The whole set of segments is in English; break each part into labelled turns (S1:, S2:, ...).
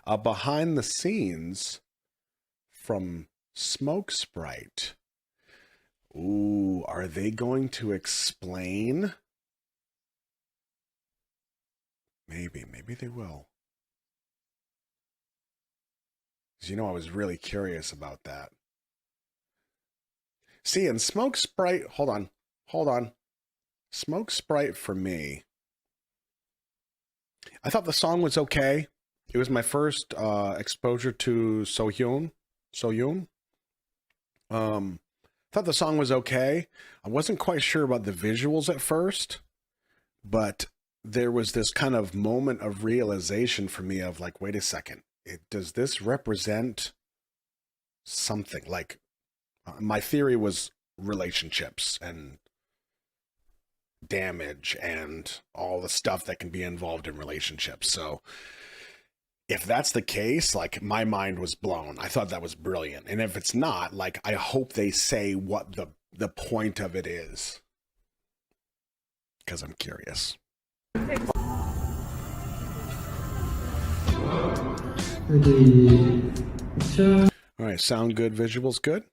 S1: A behind the scenes from Smoke Sprite. Ooh, are they going to explain? Maybe they will. Because, you know, I was really curious about that. See, and Smoke Sprite, hold on. Smoke Sprite for me, I thought the song was okay. It was my first exposure to YoON. Thought the song was okay. I wasn't quite sure about the visuals at first, but there was this kind of moment of realization for me of like, wait a second, does this represent something? Like, my theory was relationships and damage and all the stuff that can be involved in relationships. So if that's the case, like, my mind was blown. I thought that was brilliant. And if it's not, like, I hope they say what the point of it is. Because I'm curious. All right, sound good, visuals good.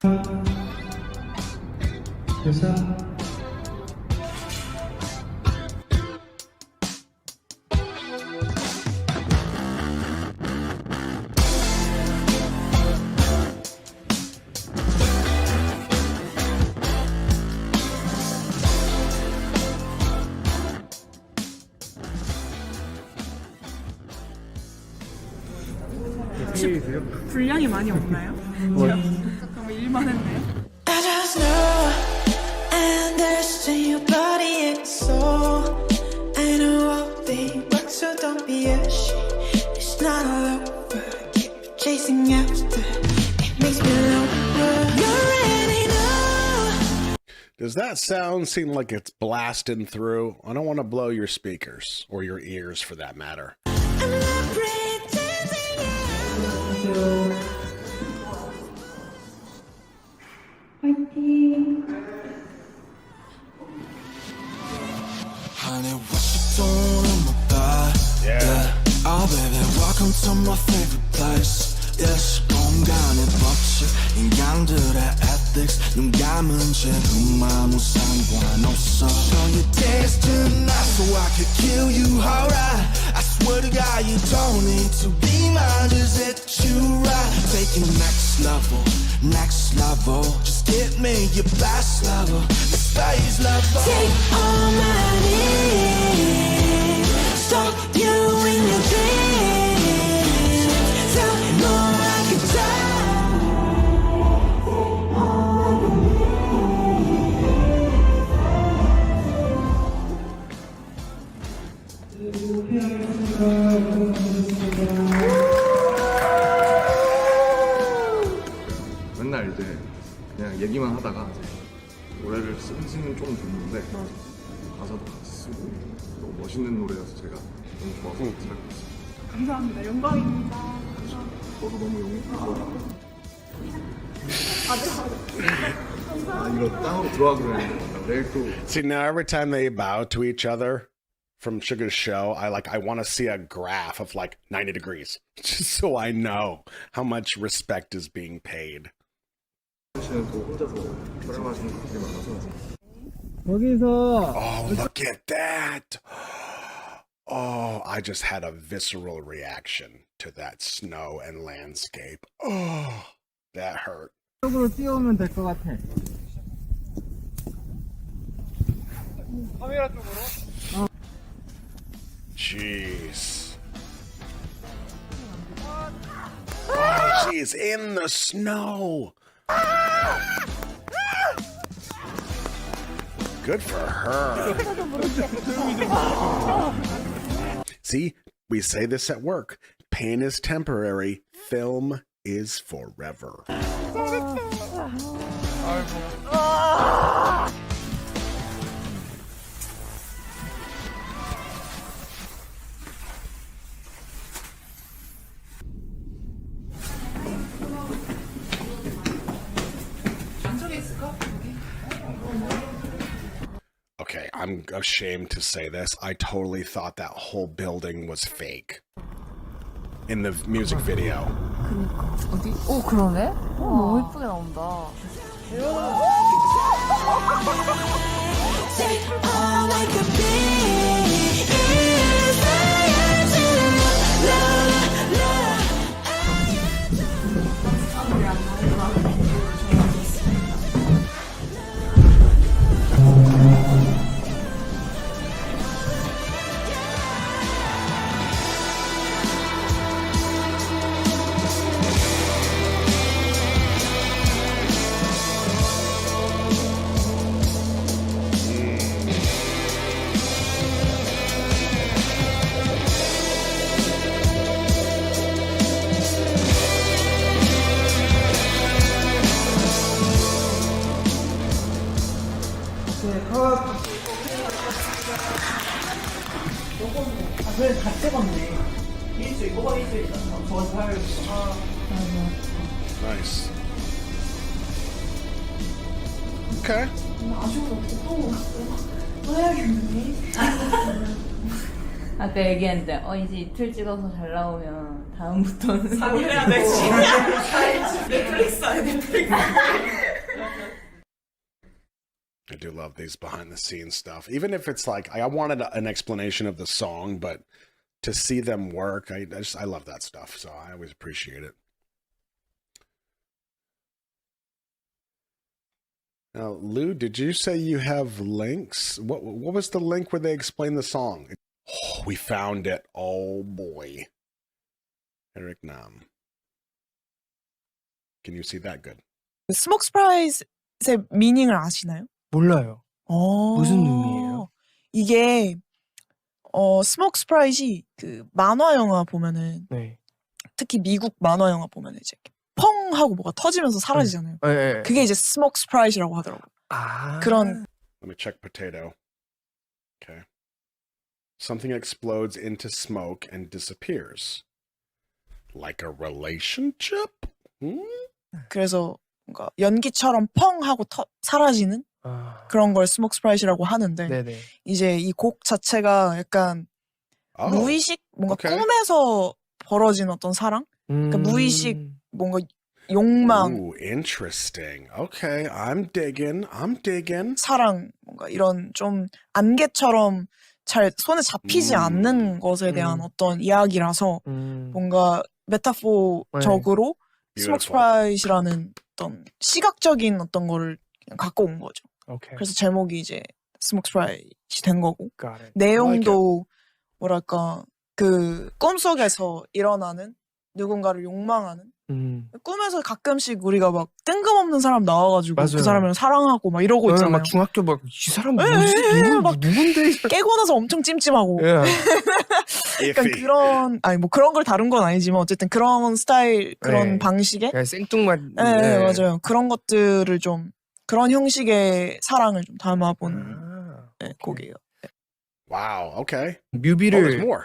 S2: 혹시 분량이 많이 없나요? 제가 잠깐만 일만 했네요.
S3: I just know I understand your body and soul. I know I'll be back, so don't be ashamed. It's not all over. Keep chasing after. It makes me longer. You already know.
S1: Does that sound seem like it's blasting through? I don't want to blow your speakers or your ears for that matter.
S3: I'm not pretending.
S4: Honey, what you doing in my body?
S1: Yeah.
S4: Oh baby, welcome to my favorite place. Yes, 공간의 법칙, 인간들의 ethics. 눈 감은 채 아무 상관없어. Show you dance tonight so I could kill you alright. I swear to God you don't need to be mine, just hit you right. Taking next level. Just get me your best level, the space level.
S3: Take all my needs. Stop you in your dreams. Tell me more I can
S5: 맨날 이제 그냥 얘기만 하다가 노래를 쓴 지는 좀 됐는데 가사도 같이 쓰고 너무 멋있는 노래여서 제가 너무 좋아서 살고 있어요.
S2: 감사합니다. 영광입니다.
S5: 저도 너무 영광이고. 아 이거 땅으로 들어와 그랬는데 내일 또.
S1: See, now every time they bow to each other from Sugar's show, I want to see a graph of like 90 degrees, just so I know how much respect is being paid.
S5: 씨는 또 혼자서 촬영하시는 분들이 많아서.
S6: 거기서
S1: Oh, look at that. Oh, I just had a visceral reaction to that snow and landscape. Oh, that hurt.
S6: 쪽으로 뛰어오면 될 것 같아. 카메라 쪽으로?
S1: Jeez. Oh, she's in the snow. Good for her. See, we say this at work. Pain is temporary. Film is forever. Okay, I'm ashamed to say this. I totally thought that whole building was fake. in the music video.
S7: 그니까 어디? 오 그러네? 너무 예쁘게 나온다.
S3: Say all I could be is love, love.
S1: Nice. Okay.
S7: 아까 얘기했는데 이제 이틀 찍어서 잘 나오면 다음부터는
S2: 해야 돼. 넷플릭스 아니 넷플릭스.
S1: I do love these behind the scenes stuff. Even if it's like I wanted an explanation of the song, but to see them work, I love that stuff. So I always appreciate it. Now, Lou, did you say you have links? What was the link where they explain the song? Oh, we found it. Oh boy. Eric Nam. Can you see that good?
S8: 스모크 스프라이트의 미닝을 아시나요?
S6: 몰라요.
S8: 어.
S6: 무슨 의미예요?
S8: 이게 스모크 스프라이트이 그 만화 영화 보면은
S6: 네.
S8: 특히 미국 만화 영화 보면은 이제 이렇게 펑 하고 뭐가 터지면서 사라지잖아요.
S6: 네.
S8: 그게 이제 스모크 스프라이트라고 하더라고요.
S6: 아.
S8: 그런
S1: Let me check potato. Okay. Something explodes into smoke and disappears. Like a relationship?
S8: 그래서 뭔가 연기처럼 펑 하고 사라지는 그런 걸 스모크 스프라이트라고 하는데
S6: 네네.
S8: 이제 이 곡 자체가 약간 무의식 뭔가
S1: okay.
S8: 꿈에서 벌어진 어떤 사랑? 그러니까 무의식 뭔가 욕망,
S1: Ooh, interesting. Okay, I'm digging.
S8: 사랑 뭔가 이런 좀 안개처럼 잘 손에 잡히지 않는 것에 대한 어떤 이야기라서 뭔가 메타포적으로 스모크 스프라이트라는 어떤 시각적인 어떤 거를 그냥 갖고 온 거죠.
S6: Okay.
S8: 그래서 제목이 이제 스모크 스프라이트이 된 거고
S6: Got it.
S8: 내용도 뭐랄까 그 꿈속에서 일어나는 누군가를 욕망하는 꿈에서 가끔씩 우리가 막 뜬금없는 사람 나와가지고
S6: 맞아요.
S8: 그 사람이랑 사랑하고 막 이러고 있잖아요.
S6: 막 중학교 막 이 사람 뭐지?
S8: 막
S6: 누군데?
S8: 깨고 나서 엄청 찜찜하고. 그러니까 그런 아니 뭐 그런 걸 다룬 건 아니지만 어쨌든 그런 스타일 그런 방식의
S6: 생뚱맞.
S8: 네, 맞아요. 그런 것들을 좀 그런 형식의 사랑을 좀 담아본 곡이에요.
S1: Wow, okay.
S6: 뮤비를
S1: more.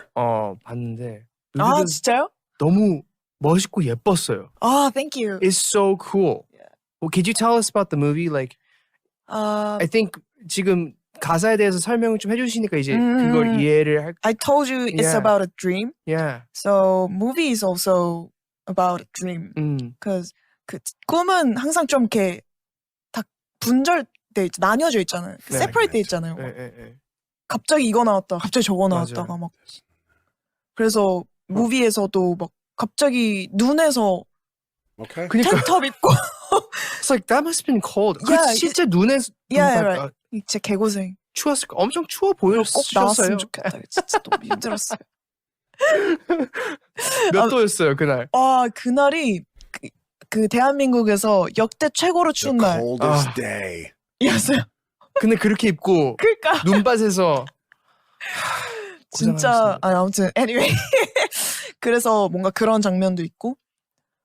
S6: 봤는데
S8: 아 진짜요?
S6: 너무 멋있고 예뻤어요.
S8: 아, thank you.
S6: It's so cool. Well, could you tell us about the movie? Like, I think 지금 가사에 대해서 설명을 좀 해주시니까 이제 그걸 이해를 할.
S8: I told you it's about a dream.
S6: Yeah.
S8: So movie is also about a dream. Because 그 꿈은 항상 좀 이렇게 다 분절돼 나뉘어져 있잖아요.
S6: 네.
S8: separate 돼 있잖아요.
S6: 네.
S8: 갑자기 이거 나왔다, 갑자기 저거 나왔다가 막. 그래서 무비에서도 막 갑자기 눈에서
S1: Okay.
S8: 탱크톱 입고.
S6: It's like that must have been cold.
S8: Yeah,
S6: 실제 눈에
S8: right. 진짜 개고생.
S6: 추웠을 거. 엄청 추워
S8: 꼭
S6: 보였어요.
S8: 나왔으면 좋겠다. 진짜 너무 힘들었어요.
S6: 몇 도였어요 그날?
S8: 그날이 그 대한민국에서 역대 최고로 추운
S1: The
S8: 날.
S1: coldest day.
S8: 이었어요.
S6: 근데 그렇게 입고
S8: 그러니까
S6: 눈밭에서
S8: 진짜 아무튼 anyway. 그래서 뭔가 그런 장면도 있고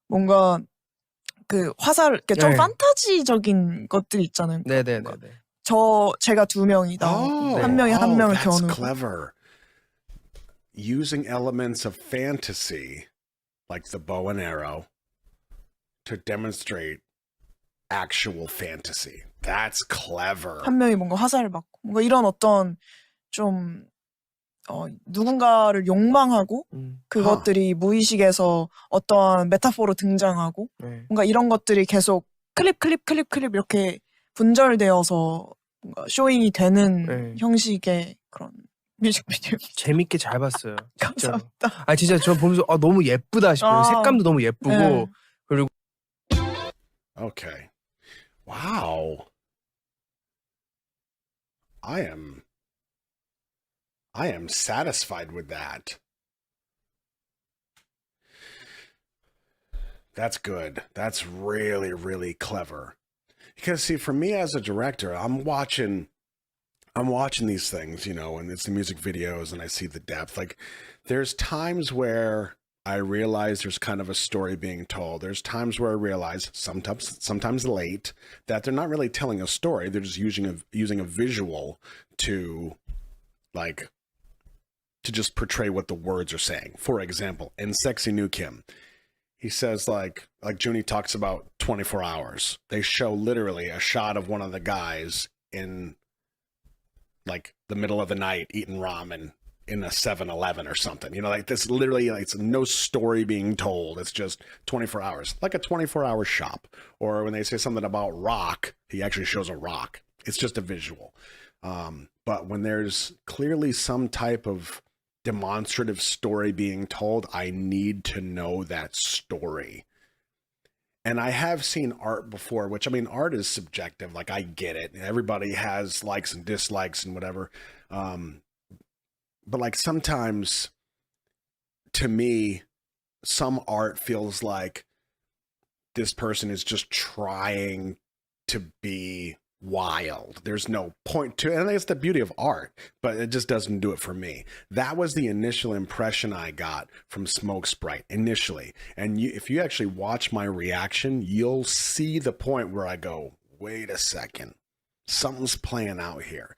S8: 뭔가 그 화살 좀 판타지적인 것들 있잖아요.
S6: 네네네.
S8: 제가 두 명이 나오고 한 명이 한 명을 겨누고.
S1: That's clever. Using elements of fantasy, like the bow and arrow, to demonstrate actual fantasy. That's clever.
S8: 한 명이 뭔가 화살을 맞고 뭔가 이런 어떤 좀 누군가를 욕망하고 그것들이 무의식에서 어떤 메타포로 등장하고
S6: 네.
S8: 뭔가 이런 것들이 계속 클립 이렇게 분절되어서 뭔가 쇼잉이 되는
S6: 네.
S8: 형식의 그런 뮤직비디오.
S6: 재밌게 잘 봤어요. 진짜로.
S8: 감사합니다.
S6: 아 진짜 저 보면서 너무 예쁘다 싶어요. 색감도 너무 예쁘고
S8: 네.
S6: 그리고
S1: Okay. Wow. I am satisfied with that. That's good. That's really, really clever. Because see, for me as a director, I'm watching these things, you know, and it's the music videos and I see the depth. Like there's times where I realize there's kind of a story being told. There's times where I realize sometimes late that they're not really telling a story. They're just using a visual to just portray what the words are saying. For example, in Sexy New Kim, he says like Junie talks about 24 hours. They show literally a shot of one of the guys in like the middle of the night eating ramen in a 7-Eleven or something. You know, like this literally, like, it's no story being told. It's just 24 hours, like a 24-hour shop. Or when they say something about rock, he actually shows a rock. It's just a visual. But when there's clearly some type of demonstrative story being told, I need to know that story. And I have seen art before, which I mean, art is subjective. Like I get it. Everybody has likes and dislikes and whatever. But like sometimes to me, some art feels like this person is just trying to be wild. There's no point to it. And I think it's the beauty of art, but it just doesn't do it for me. That was the initial impression I got from Smoke Sprite initially. And if you actually watch my reaction, you'll see the point where I go, wait a second, something's playing out here.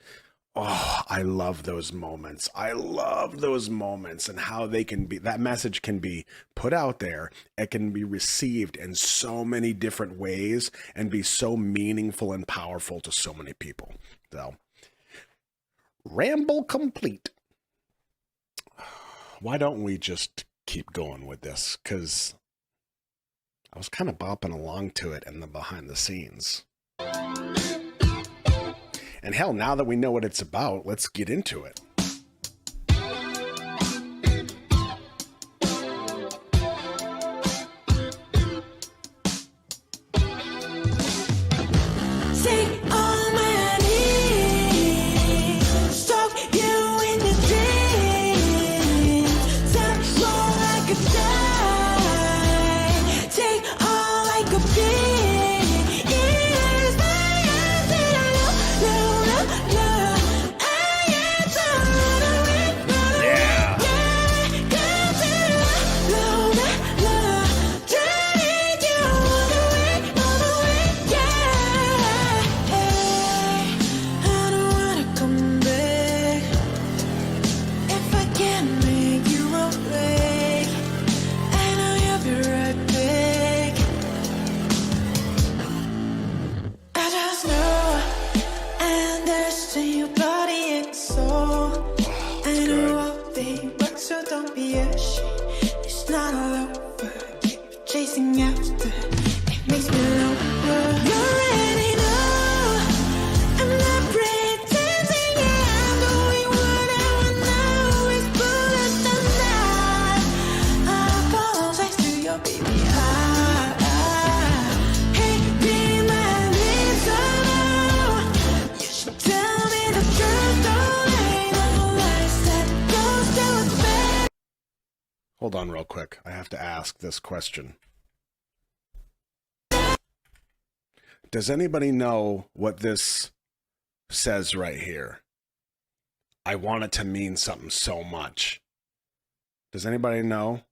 S1: Oh, I love those moments. I love those moments and how they can be, that message can be put out there. It can be received in so many different ways and be so meaningful and powerful to so many people. So, ramble complete. Why don't we just keep going with this? Because I was kind of bopping along to it in the behind the scenes. And hell, now that we know what it's about, let's get into it.
S3: Take all my needs, stalk you in the dreams, sound more like a die, take all like a beat, years my eyes and I chasing after, it makes me lower. You already know I'm not pretending, yeah, I'm doing what I know is bullet and knife. I apologize to your baby. Hey, be my reason. You should tell me the truth, don't lie, no lies that goes to bed.
S1: Hold on real quick. I have to ask this question. Does anybody know what this says right here? I want it to mean something so much. Does anybody know?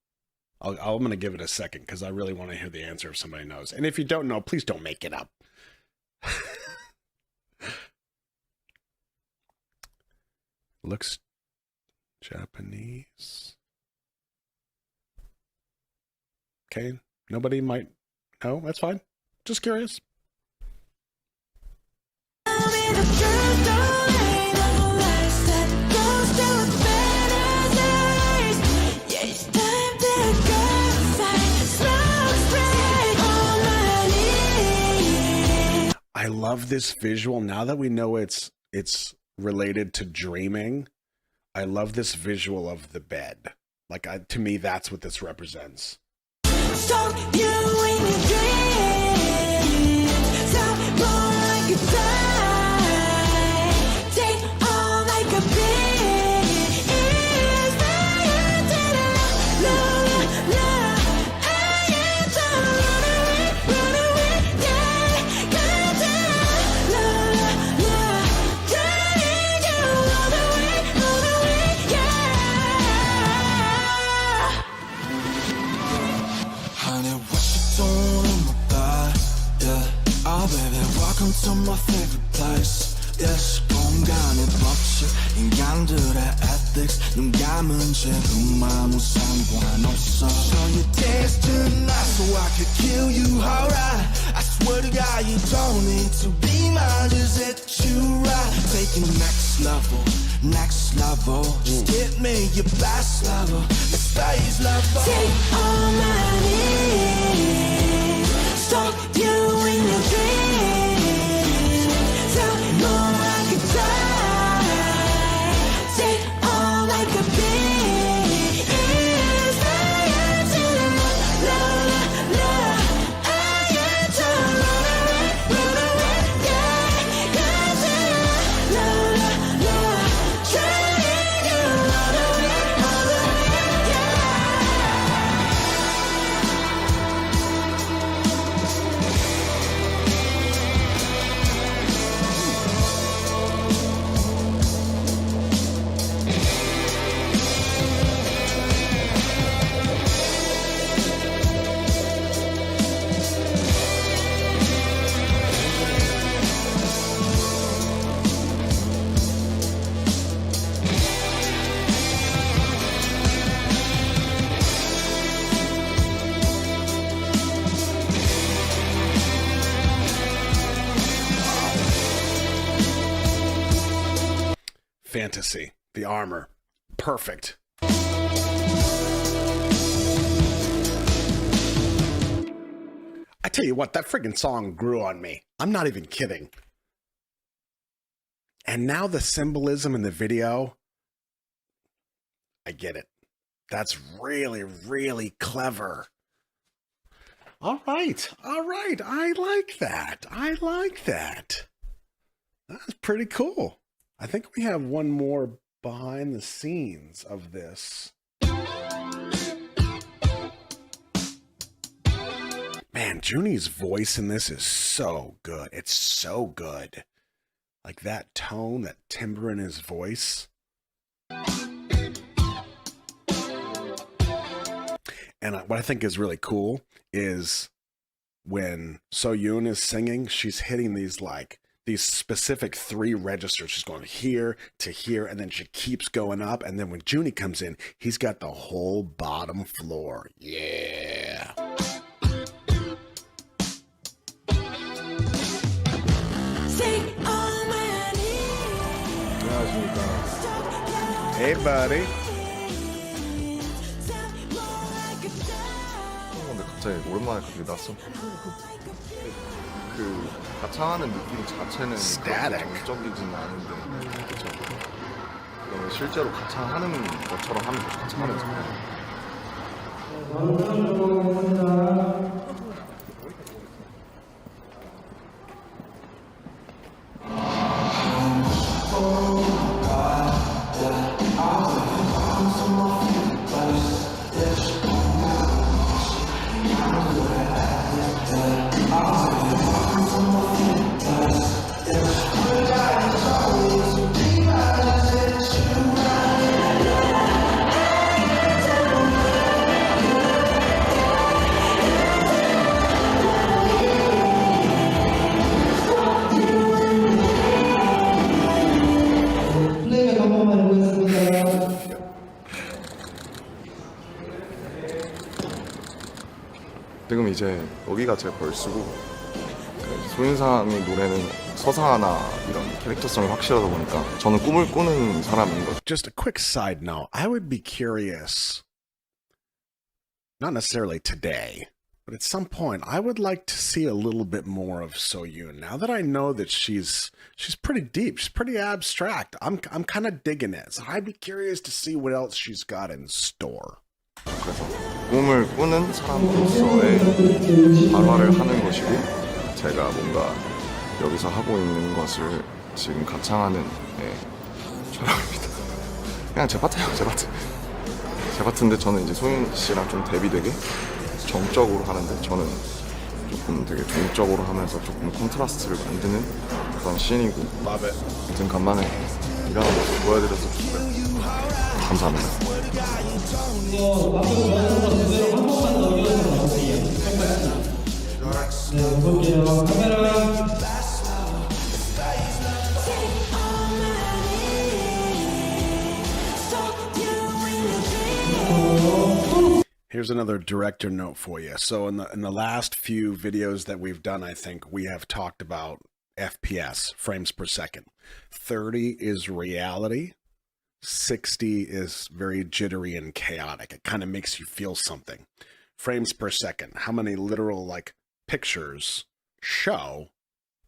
S1: I'm going to give it a second because I really want to hear the answer if somebody knows. And if you don't know, please don't make it up. Looks Japanese. Okay, nobody might know. That's fine. Just curious.
S3: Tell me the truth, don't lie, no lies that goes to bed.
S1: love this visual. Now that we know it's related to dreaming, I love this visual of the bed. Like, to me, that's what this represents.
S3: Stop you in your dreams. Stop more like a die. Take all like a beat. Is fire to the love, love. I am to run away, yeah. Come to love, love. Driving you all the way, yeah.
S4: Honey, what you doing in my bed? Yeah. Oh baby, welcome to my favorite place. Yes, 공간의 법칙, 인간들의 ethics. 눈 감은 채 눈 아무 상관없어. So you dance tonight so I could kill you, alright. I swear to God you don't need to be mine, just hit you right. Taking next level. Just hit me your best level, the stage level.
S3: Take all my needs. Stop you in your dreams. Tell me more like a die. Take all like a beat. Is fire to the love, love. I am to run away, yeah. Cause I love, love. Driving you all the way, yeah.
S1: Fantasy, the armor, perfect. I tell you what, that friggin' song grew on me. I'm not even kidding. And now the symbolism in the video, I get it. That's really, really clever. All right. I like that. That's pretty cool. I think we have one more behind the scenes of this. Man, Juni's voice in this is so good. It's so good. Like that tone, that timbre in his voice. And what I think is really cool is when YoON is singing, she's hitting these specific 3 registers. She's going here to here, and then she keeps going up. And then when Juni comes in, he's got the whole bottom floor. Yeah.
S3: Take all my needs.
S5: 안녕하십니까.
S1: Hey, buddy.
S3: Tell me more like a die.
S5: 근데 갑자기 오랜만에 그게 났어. 그 가창하는 느낌 자체는
S1: Static.
S5: 정적이지는 않은데, 그렇죠. 실제로 가창하는 것처럼 하면 더 가창하면서. 지금 이제 여기가 제 벌스고, 소윤상의 노래는 서사나 이런 캐릭터성이 확실하다 보니까 저는 꿈을 꾸는 사람인 거죠.
S1: Just a quick side note. I would be curious, not necessarily today, But at some point, I would like to see a little bit more of YoON. Now that I know that she's pretty deep, she's pretty abstract. I'm kind of digging it. So I'd be curious to see what else she's got in store.
S5: 그래서 꿈을 꾸는 사람으로서의 발화를 하는 것이고 제가 뭔가 여기서 하고 있는 것을 지금 가창하는 촬영입니다. 그냥 제 파트예요, 제 파트. 제 파트인데 저는 이제 소윤 씨랑 좀 대비되게 정적으로 하는데 저는 조금 되게 동적으로 하면서 조금 콘트라스트를 만드는 그런 씬이고 아무튼 간만에 일하는 모습 보여드려서 좋고요. 감사합니다.
S1: Here's another director note for you. So in the last few videos that we've done, I think we have talked about FPS, frames per second. 30 is reality. 60 is very jittery and chaotic. It kind of makes you feel something. Frames per second. How many literal like pictures show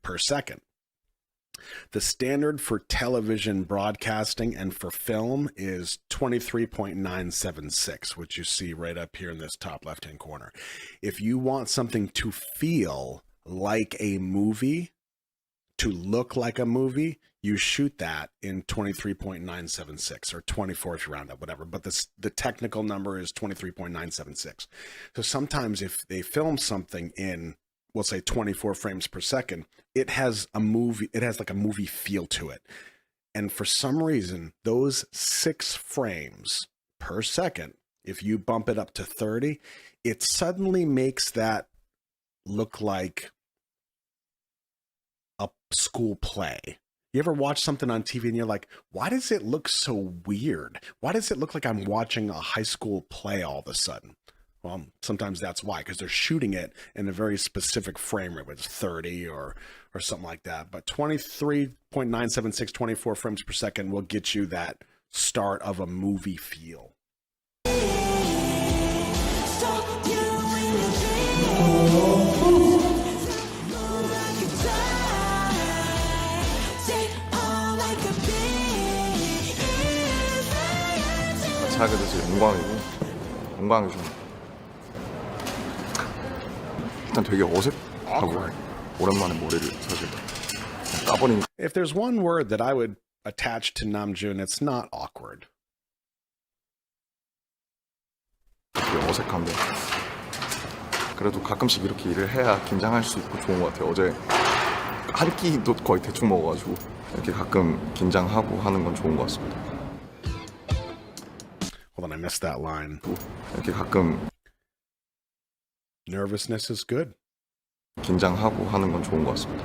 S1: per second? The standard for television broadcasting and for film is 23.976, which you see right up here in this top left-hand corner. If you want something to feel like a movie, to look like a movie, you shoot that in 23.976 or 24 if you round up, whatever. But the technical number is 23.976. So sometimes if they film something in, we'll say 24 frames per second, it has like a movie feel to it. And for some reason, those 6 frames per second, if you bump it up to 30, it suddenly makes that look like a school play. You ever watch something on TV and you're like, why does it look so weird? Why does it look like I'm watching a high school play all of a sudden? Well, sometimes that's why, because they're shooting it in a very specific frame rate, whether it's 30 or something like that. But 23.976, 24 frames per second will get you that start of a movie feel.
S5: 같이 하게 돼서 영광이 좀 일단 되게 어색하고 오랜만에 머리를 사실 까버린.
S1: If there's one word that I would attach to Namjoon, it's not awkward.
S5: 되게 어색한데 그래도 가끔씩 이렇게 일을 해야 긴장할 수 있고 좋은 것 같아요. 어제 한 끼도 거의 대충 먹어가지고 이렇게 가끔 긴장하고 하는 건 좋은 것 같습니다.
S1: Hold on, I missed that line.
S5: 이렇게 가끔
S1: Nervousness is good.
S5: 긴장하고 하는 건 좋은 것 같습니다.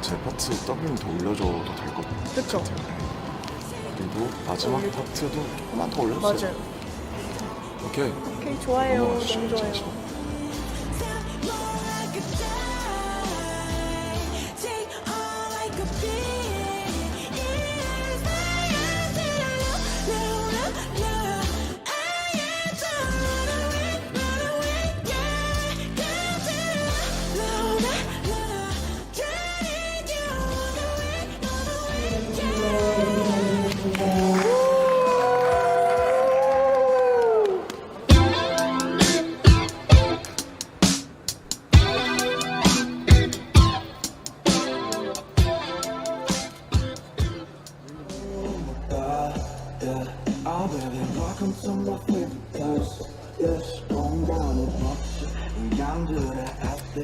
S5: 제 파트 더빙 더 올려줘도 될 것 같아요.
S8: 그쵸?
S5: 그리고 마지막 파트도 조금만 더 올려주세요.
S8: 맞아요.
S5: 오케이.
S8: 오케이, 좋아요.
S5: 넘어가시죠.
S8: 너무 좋아요.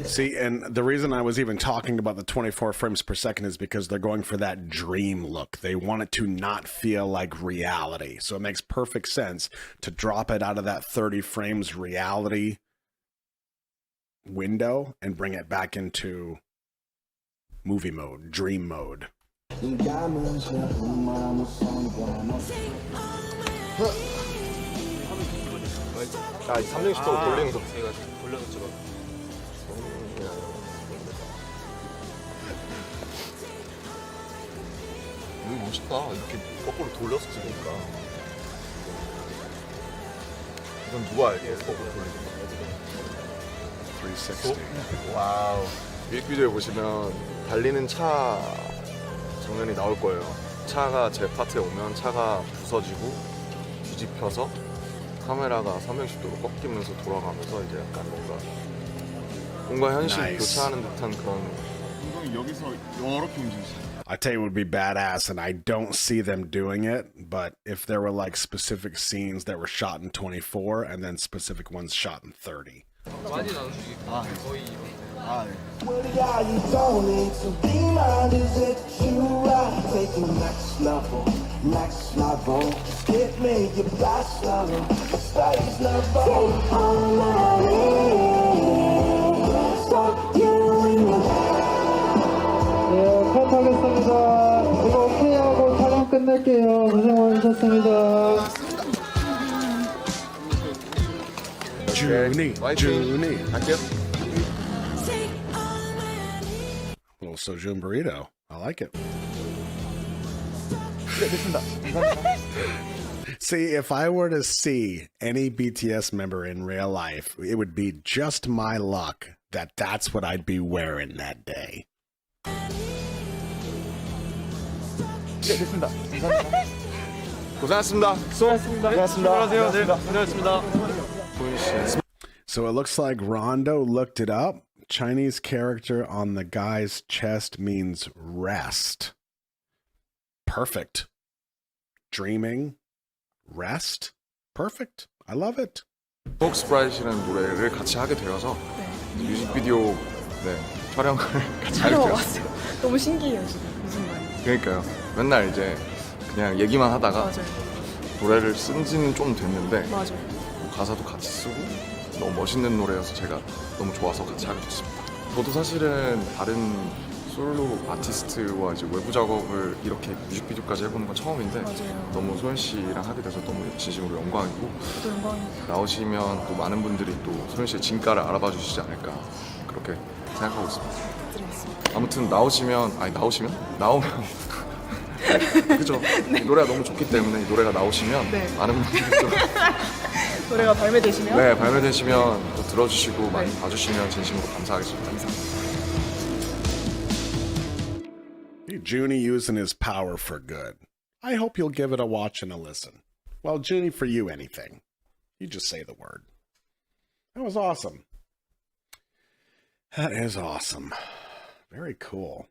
S1: See, and the reason I was even talking about the 24 frames per second is because they're going for that dream look. They want it to not feel like reality. So it makes perfect sense to drop it out of that 30 frames reality window and bring it back into movie mode, dream mode.
S5: 자, 360도 돌리는 거 해가지고 돌려서 여기 멋있다. 이렇게 거꾸로 돌려서 찍으니까. 이건 누가 알게 거꾸로 돌리는 거?
S1: 360.
S5: 와우. 뮤직비디오에 보시면 달리는 차 장면이 나올 거예요. 차가 제 파트에 오면 차가 부서지고 뒤집혀서 카메라가 360도로 꺾이면서 돌아가면서 이제 약간 뭔가 현실
S1: Nice.
S5: 교차하는 듯한 그런 운동이 여기서 이렇게 움직이시죠.
S1: I tell you, it would be badass, and I don't see them doing it. But if there were like specific scenes that were shot in 24 and then specific ones shot in 30.
S9: 많이 나눠주기 거의
S3: Well, yeah, you don't need to be mine. Is it you? I take the next level, next level. Just give me your best level, space level. On my knees, stop you in your
S10: 네, 컷하겠습니다. 이거 오케이 하고 촬영 끝낼게요. 고생 많으셨습니다.
S1: Junie, Junie.
S5: 갈게요.
S1: Little Sojun burrito. I like it. See, if I were to see any BTS member in real life, it would be just my luck that that's what I'd be wearing that day.
S5: 고생하셨습니다. 수고하셨습니다. 수고하세요. 네, 고생하셨습니다.
S1: So it looks like Rondo looked it up. Chinese character on the guy's chest means rest. Perfect. Dreaming, rest. Perfect. I love it.
S5: 스모크 스프라이트라는 노래를 같이 하게 되어서 뮤직비디오 촬영을 같이 하게 되었어요.
S8: 왔어요. 너무 신기해요 지금 무슨 말인지.
S5: 그러니까요. 맨날 이제 그냥 얘기만 하다가
S8: 맞아요.
S5: 노래를 쓴 지는 좀 됐는데
S8: 맞아요.
S5: 가사도 같이 쓰고 너무 멋있는 노래여서 제가 너무 좋아서 같이 하게 됐습니다. 저도 사실은 다른 솔로 아티스트와 이제 외부 작업을 이렇게 뮤직비디오까지 해보는 건 처음인데
S8: 맞아요.
S5: 너무 소연 씨랑 하게 돼서 너무 진심으로 영광이고
S8: 저도 영광입니다.
S5: 나오시면 또 많은 분들이 또 소연 씨의 진가를 알아봐 주시지 않을까 그렇게 생각하고 있습니다.
S8: 드리겠습니다.
S5: 아무튼 나오면 그죠? 노래가 너무 좋기 때문에 이 노래가 나오시면
S8: 네.
S5: 많은 분들이 또
S8: 노래가 발매되시면
S5: 네, 발매되시면 또 들어주시고 많이 봐주시면 진심으로 감사하겠습니다.
S1: Junie using his power for good. I hope you'll give it a watch and a listen. Well, Junie, for you, anything. You just say the word. That was awesome. That is awesome. Very cool.